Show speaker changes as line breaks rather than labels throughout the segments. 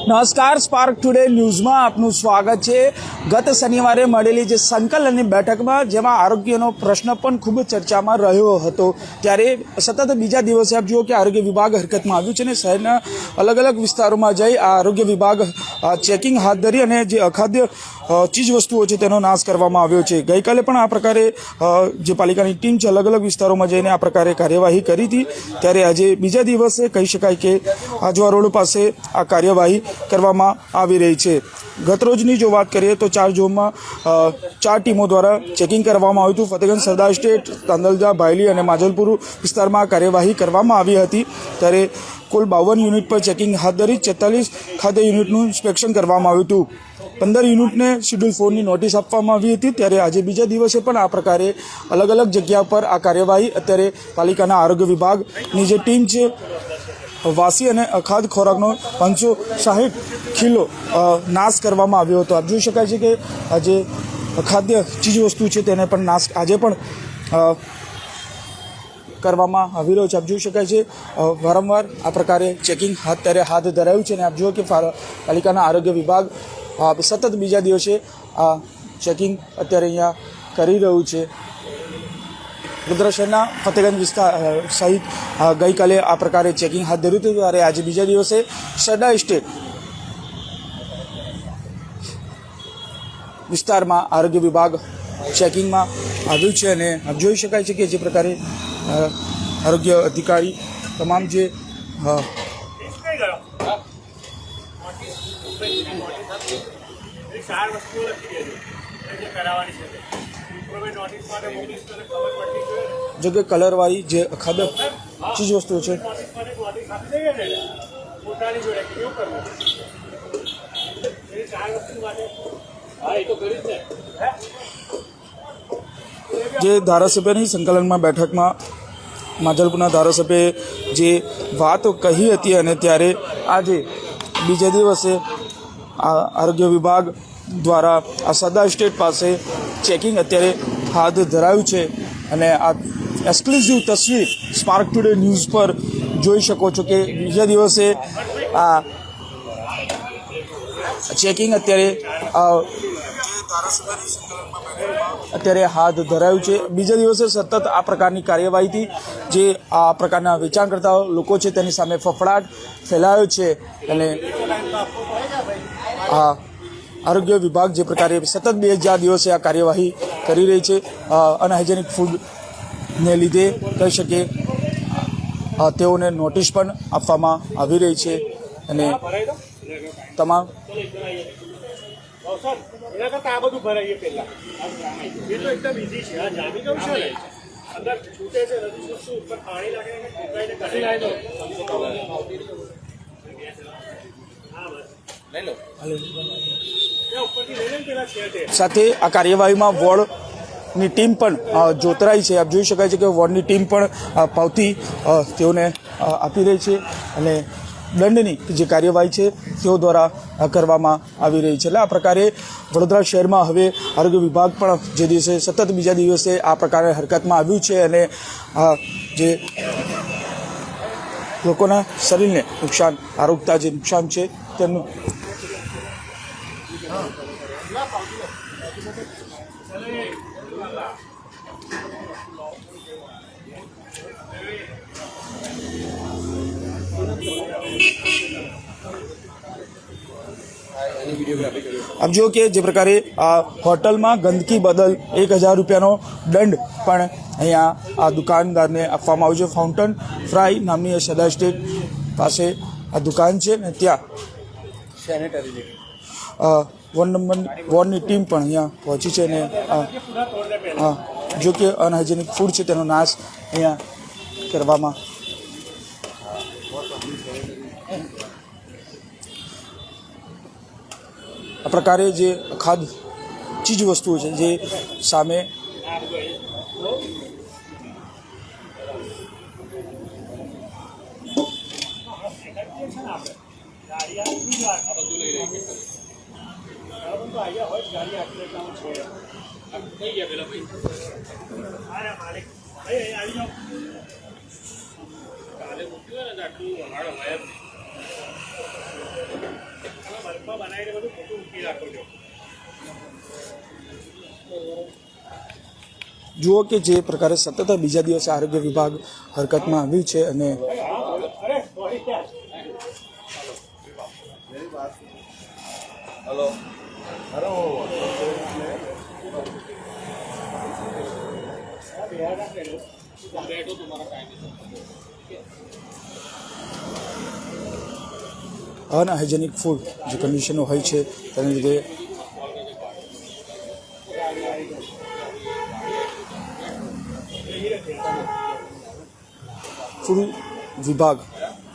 નમસ્કાર, spark today ન્યૂઝમાં આપનું સ્વાગત છે। ગત શનિવારે મળેલી જે સંકલનની બેઠકમાં જેમાં આરોગ્યનો પ્રશ્ન પણ ખૂબ ચર્ચામાં રહ્યો હતો, ત્યારે સતત બીજા દિવસે આપ જુઓ કે આરોગ્ય વિભાગ હરકતમાં આવ્યું છે અને શહેરના અલગ અલગ વિસ્તારોમાં જઈ આ આરોગ્ય વિભાગ ચેકિંગ હાથ ધરી અને જે અખાદ્ય ચીજ વસ્તુઓ છે તેનો નાશ કરવામાં આવ્યો છે। ગઈકાલે પણ આ પ્રકારે જે પાલિકાની ટીમ છે અલગ અલગ વિસ્તારોમાં જઈને આ પ્રકારે કાર્યવાહી કરી હતી, ત્યારે આજે બીજા દિવસે કહી શકાય કે આજવા રોડ પાસે આ કાર્યવાહી કરવામાં આવી રહી છે। ગતરોજની જો વાત કરીએ તો 4 ઝોનમાં 4 ટીમો દ્વારા ચેકિંગ કરવામાં આવ્યું હતું। ફતેગંજ, સરદાર સ્ટેટ, તાંદલજા, ભાયલી અને માજલપુર વિસ્તારમાં કાર્યવાહી કરવામાં આવી હતી, ત્યારે કુલ 52 યુનિટ પર ચેકિંગ હાથ ધરી 44 ખાદ્ય યુનિટનું ઇન્સ્પેક્શન કરવામાં આવ્યું હતું। 15 યુનિટને શેડ્યુલ 4ની નોટિસ આપવામાં આવી હતી, ત્યારે આજે બીજા દિવસે પણ આ પ્રકારે અલગ અલગ જગ્યા પર આ કાર્યવાહી અત્યારે પાલિકાના આરોગ્ય વિભાગની જે ટીમ છે વાસી અને અખાદ્ય ખોરાકનો 560 કિલો નાશ કરવામાં આવ્યો હતો। આપ જોઈ શકાય છે કે જે અખાદ્ય ચીજ વસ્તુ છે તેને પણ નાશ આજે પણ કરવામાં આવી રહ્યો છે। આપ જોઈ શકાય છે વારંવાર આ પ્રકારે ચેકિંગ હાથ ધરાયું છે અને આપ જુઓ કે પાલિકાના આરોગ્ય વિભાગ સતત બીજા દિવસે આ ચેકિંગ અત્યારે અહીંયા કરી રહ્યું છે। વડોદરા શહેરના ફતેગંજ વિસ્તાર સહિત ગઈકાલે આ પ્રકારે ચેકિંગ હાથ ધર્યું હતું, ત્યારે આજે બીજા દિવસે સરદાર સ્ટેટ વિસ્તારમાં આરોગ્ય વિભાગ ચેકિંગમાં આવ્યું છે અને આપ જોઈ શકાય છે કે જે પ્રકારે આરોગ્ય અધિકારી તમામ જે જો કે કલરવાળી જે અખાદ્ય ચીજ વસ્તુઓ છે જે ધારાસભ્યની સંકલનમાં બેઠકમાં માજલપુરના ધારાસભ્યએ જે વાત કહી હતી અને ત્યારે આજે બીજા દિવસે આરોગ્ય વિભાગ દ્વારા આ સરદાર સ્ટેટ પાસે ચેકિંગ અત્યારે હાથ ધરાયું છે અને આ એક્સક્લુઝિવ તસવીર સ્પાર્ક ટુડે ન્યૂઝ પર જોઈ શકો છો કે બીજા દિવસે આ ચેકિંગ અત્યારે હાથ ધરાયું છે। બીજા દિવસે સતત આ પ્રકારની કાર્યવાહીથી જે આ પ્રકારના વેચાણ કરતા લોકો છે તેની સામે ફફડાટ ફેલાયો છે અને આરોગ્ય વિભાગ જે પ્રકારે સતત 2000 દિવસે આ કાર્યવાહી કરી રહી છે અનહાઇજેનિક ફૂડને લીધે કહી શકીએ તેઓને નોટિસ પણ આપવામાં આવી રહી છે અને તમામ સાથે આ કાર્યવાહીમાં વોર્ડની ટીમ પણ જોતરાઈ છે। આપ જોઈ શકાય છે કે વોર્ડની ટીમ પણ પાવતી તેઓને આપી રહી છે અને દંડની જે કાર્યવાહી છે તેઓ દ્વારા કરવામાં આવી રહી છે। એટલે આ પ્રકારે વડોદરા શહેરમાં હવે આરોગ્ય વિભાગ પણ જે દિવસે સતત બીજા દિવસે આ પ્રકારે હરકતમાં આવ્યું છે અને જે લોકોના શરીરને નુકસાન આરોગ્યતા જે નુકસાન છે તેમનું આપ જુઓ કે જે પ્રકારે આ હોટલમાં ગંદકી બદલ 1000 રૂપિયાનો દંડ પણ અહીંયા આ દુકાનદારને આપવામાં આવ્યો છે। ફાઉન્ટન ફ્રાય નામની સરદાર સ્ટેટ પાસે આ દુકાન છે ને ત્યાં સેનેટરી વોર્ડની ટીમ પણ અહીંયા પહોંચી છે અને જો કે અનહાઇજેનિક ફૂડ છે તેનો નાશ અહીંયા કરવામાં આ પ્રકારે જે ખાદ્ય ચીજ વસ્તુઓ છે જે સામે કાલે મૂક્યું ને આટલું જુઓ કે જે પ્રકારે સતત બીજા દિવસે આરોગ્ય વિભાગ હરકતમાં આવ્યું છે અને અનહાઇજેનિક ફૂડ જે કન્ડિશનો હોય છે તેને લીધે ફૂડ વિભાગ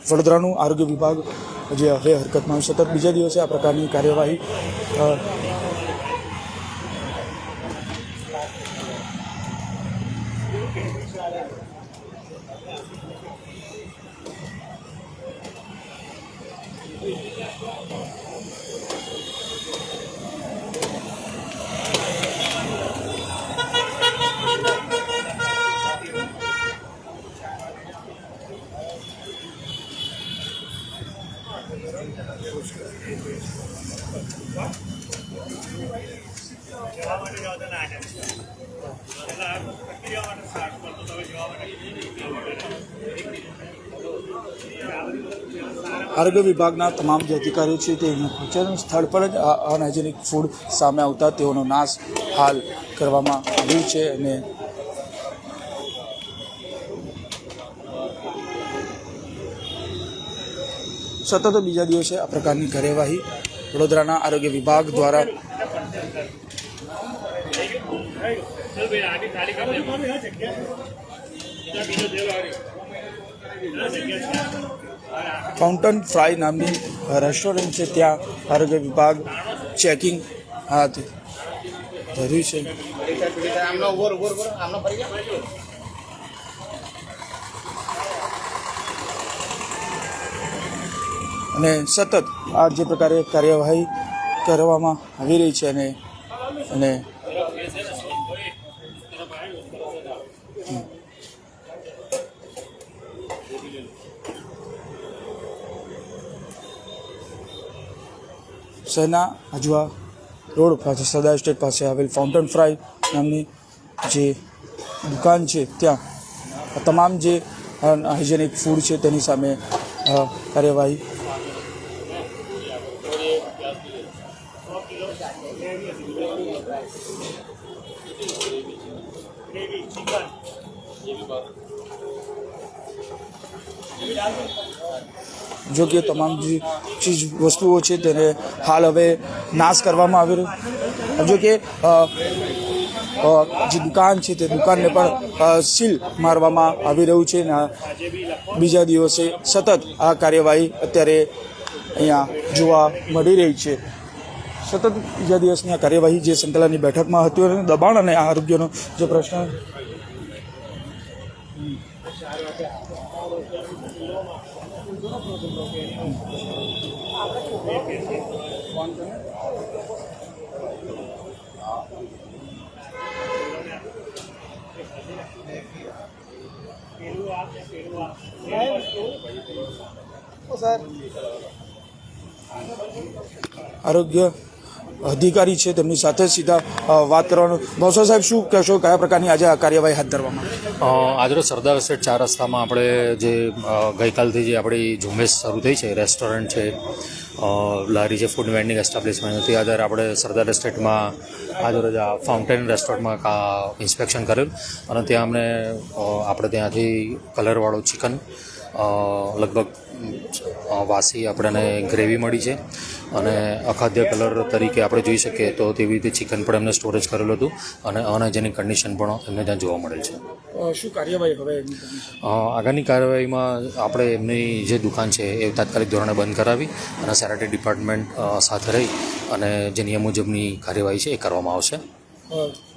વડોદરાનું આરોગ્ય વિભાગ જે હવે હરકતમાં સતત બીજા દિવસે આ પ્રકારની કાર્યવાહી આરોગ્ય વિભાગના તમામ જે અધિકારીઓ છે તે સ્થળ પર જ આ અનહાઇજેનિક ફૂડ સામે આવતા તેઓનો નાશ હાલ કરવામાં આવ્યો છે અને સતત બીજા દિવસે આ પ્રકારની કાર્યવાહી વડોદરાના આરોગ્ય વિભાગ દ્વારા ફાઉન્ટન ફ્રાય નામની રેસ્ટોરન્ટ છે ત્યાં આરોગ્ય વિભાગ ચેકિંગ હાથ ધર્યું છે અને સતત આ જે પ્રકારે કાર્યવાહી કરવામાં આવી રહી છે અને શહેરના અજવા રોડ પાસે સરદાર સ્ટેટ પાસે આવેલ ફાઉન્ટન ફ્રાય નામની જે દુકાન છે ત્યાં તમામ જે હાઇજેનિક ફૂડ છે તેની સામે કાર્યવાહી જો કે તમામ જે ચીજ વસ્તુઓ છે તેને હાલ હવે નાશ કરવામાં આવી રહ્યો જો કે જે દુકાન છે તે દુકાનને પણ સીલ મારવામાં આવી રહ્યું છે અને બીજા દિવસે સતત આ કાર્યવાહી અત્યારે અહીંયા જોવા મળી રહી છે સતત બીજા દિવસની આ કાર્યવાહી જે સંકલનની બેઠકમાં હતી અને દબાણ અને આરોગ્યનો જે પ્રશ્ન આરોગ્ય અધિકારી છે તેમની સાથે સીધા વાત કરવાનું ભાવસાર સાહેબ શું કહેશો કયા પ્રકારની આજે કાર્યવાહી હાથ ધરવામાં
આજરોજ સરદાર સ્ટેટ 4 રસ્તામાં આપણે જે ગઈકાલથી જે આપણી ઝુંબેશ શરૂ થઈ છે રેસ્ટોરન્ટ છે લારી છે ફૂડ વેન્ડિંગ એસ્ટાબ્લિશમેન્ટ તે આધારે આપણે સરદાર સ્ટેટમાં આજરોજ આ ફાઉન્ટેન રેસ્ટોરન્ટમાં ઇન્સ્પેક્શન કરેલ અને ત્યાં અમને આપણે ત્યાંથી કલરવાળું ચિકન લગભગ વાસી આપણને ગ્રેવી મળી છે અને અખાદ્ય કલર તરીકે આપણે જોઈ શકીએ તો તેવી રીતે ચિકન પણ એમને સ્ટોરેજ કરેલું હતું અને અનહાઇજેનિક કન્ડિશન પણ એમને ત્યાં જોવા મળેલ છે
શું કાર્યવાહી હવે
આગળની કાર્યવાહીમાં આપણે એમની જે દુકાન છે એ તાત્કાલિક ધોરણે બંધ કરાવી અને સેનેટરી ડિપાર્ટમેન્ટ સાથે રહી અને જે નિયમ મુજબની કાર્યવાહી છે એ કરવામાં આવશે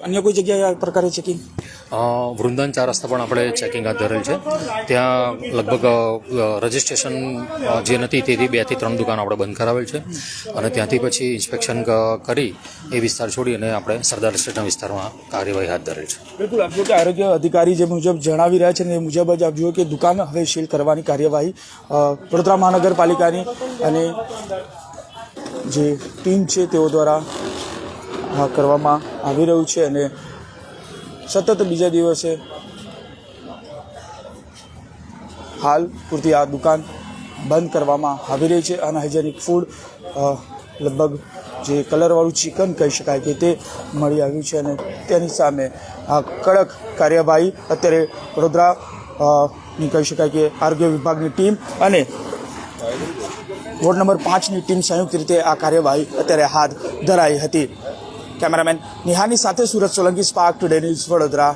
અન્ય કોઈ જગ્યાએ આ પ્રકારે ચેકિંગ
વૃંદાવન 4 રસ્તા પણ આપણે ચેકિંગ હાથ ધરેલ છે ત્યાં લગભગ રજિસ્ટ્રેશન જે નથી તેથી 2 થી 3 દુકાન આપણે બંધ કરાવેલ છે અને ત્યાંથી પછી ઇન્સ્પેક્શન કરી એ વિસ્તાર છોડી અને આપણે સરદાર સ્ટેટના વિસ્તારમાં કાર્યવાહી હાથ ધરેલ છે
બિલકુલ આપ જો કે આરોગ્ય અધિકારી જે મુજબ જણાવી રહ્યા છે ને એ મુજબ જ આપ જુઓ કે દુકાન હવે સીલ કરવાની કાર્યવાહી વડોદરા મહાનગરપાલિકાની અને જે ટીમ છે તેઓ દ્વારા કરવામાં આવી રહ્યું છે અને સતત બીજા દિવસે હાલ પૂરતી આ દુકાન બંધ કરવામાં આવી રહી છે. અનહાઇજેનિક ફૂડ લગભગ જે કલરવાળું ચિકન કહી શકાય કે તે મળી આવ્યું છે અને તેની સામે આ કડક કાર્યવાહી અત્યારે વડોદરા ની કહી શકાય કે આરોગ્ય વિભાગની ટીમ અને વોર્ડ નંબર 5ની ટીમ સંયુક્ત રીતે આ કાર્યવાહી અત્યારે હાથ ધરાઈ હતી. કેમેરામેન નિહાની સાથે Surat Solanki, spark today news, Vadodara.